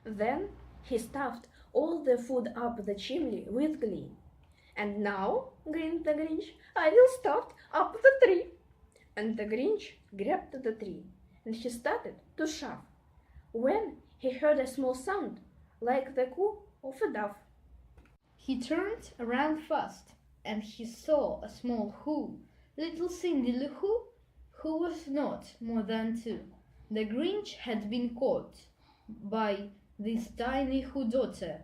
Then he stuffed all the food up the chimney with glee. "And now," grinned the Grinch, "I will stuff up the tree." And the Grinch grabbed the tree, and he started to shove, when he heard a small sound, like the coo of a dove. He turned around fast, and he saw a small who, little Cindy Lou who was not more than 2. The Grinch had been caught by this tiny who daughter,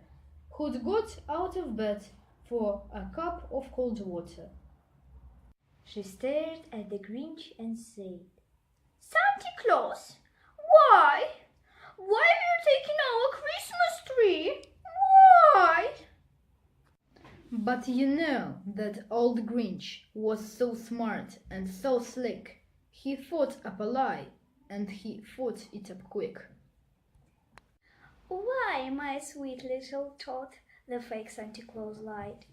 who'd got out of bed for a cup of cold water. She stared at the Grinch and said, "Santa Claus, why? Why are you taking our Christmas tree? Why?" But you know that old Grinch was so smart and so slick. He thought up a lie, and he thought it up quick. "Why, my sweet little tot," the fake Santa Claus lied.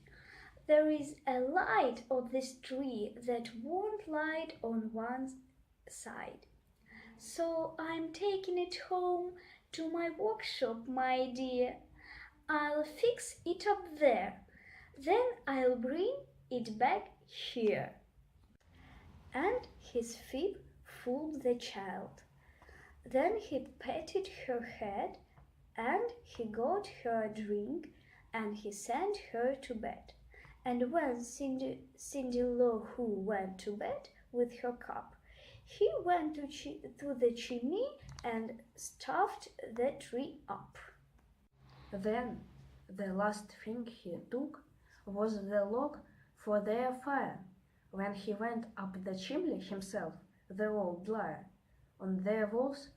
"There is a light on this tree that won't light on one side. So I'm taking it home to my workshop, my dear. I'll fix it up there. Then I'll bring it back here." And his fib fooled the child. Then he patted her head, and he got her a drink, and he sent her to bed. And when Cindy Lou Who went to bed with her cup, he went to the chimney and stuffed the tree up. Then the last thing he took was the log for their fire. When he went up the chimney himself, the old liar, on their walls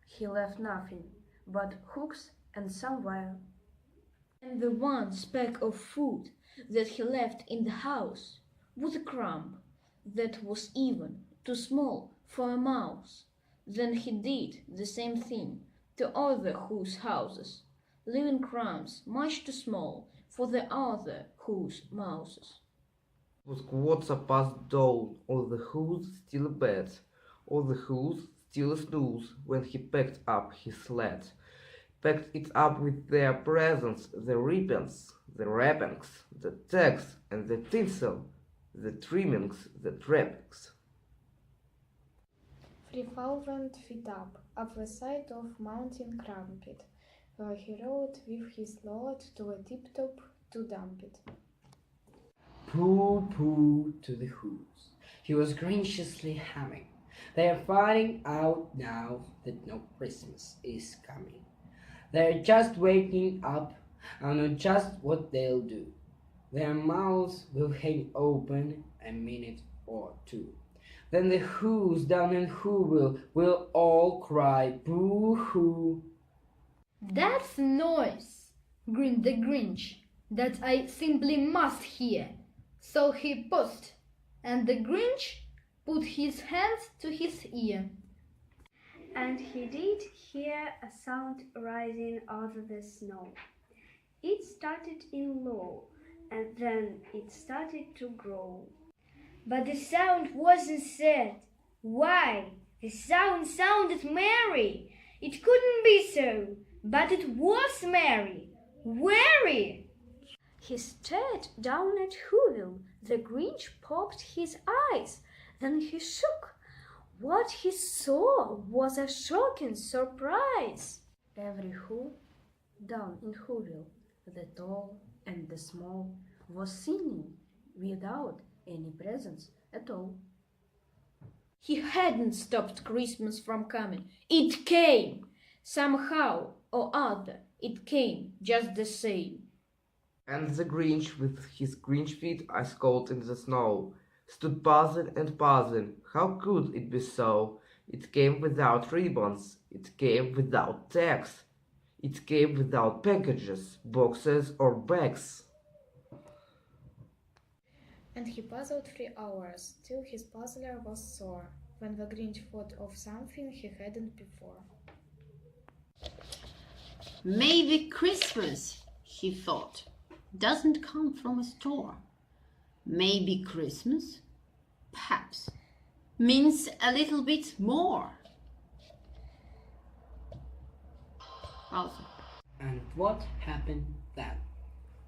he left nothing but hooks and some wire. And the one speck of food that he left in the house was a crumb that was even too small for a mouse. Then he did the same thing to other whose houses, leaving crumbs much too small for the other whose mouses. It was quarter past dawn, all the who's still abed, all the who's still snooze, when he packed up his sled. Packed it up with their presents, the ribbons, the wrappings, the tags, and the tinsel, the trimmings, the trappings. 3,000 feet up the side of Mountain Crumpet, where he rode with his lord to a tip-top to dump it. Pooh, pooh to the who's. He was graciously humming. They are finding out now that no Christmas is coming. They're just waking up and know just what they'll do. Their mouths will hang open a minute or two. Then the who's down in Whoville will all cry boo-hoo. "That's noise," grinned the Grinch, "that I simply must hear." So he paused, and the Grinch put his hand to his ear. And he did hear a sound rising out of the snow. It started in low, and then it started to grow. But the sound wasn't sad. Why? The sound sounded merry. It couldn't be so, but it was merry. Very! He stared down at Whoville. The Grinch popped his eyes. Then he shook. What he saw was a shocking surprise. Every who down in Whoville, the tall and the small, was singing without any presents at all. He hadn't stopped Christmas from coming. It came! Somehow or other, it came just the same. And the Grinch, with his Grinch feet ice cold in the snow, stood puzzling and puzzling. How could it be so? It came without ribbons. It came without tags. It came without packages, boxes, or bags. And he puzzled 3 hours, till his puzzler was sore, when the Grinch thought of something he hadn't before. Maybe Christmas, he thought, doesn't come from a store. Maybe Christmas, perhaps, means a little bit more. Also. And what happened then?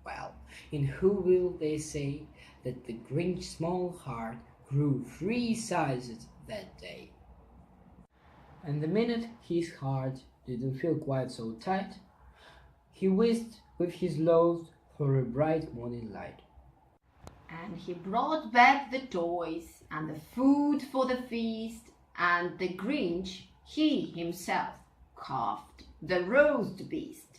Well, in Who Will They Say that the Grinch's small heart grew 3 sizes that day. And the minute his heart didn't feel quite so tight, he whisked with his loaves for a bright morning light. And he brought back the toys and the food for the feast, and the Grinch, he himself, carved the roast beast.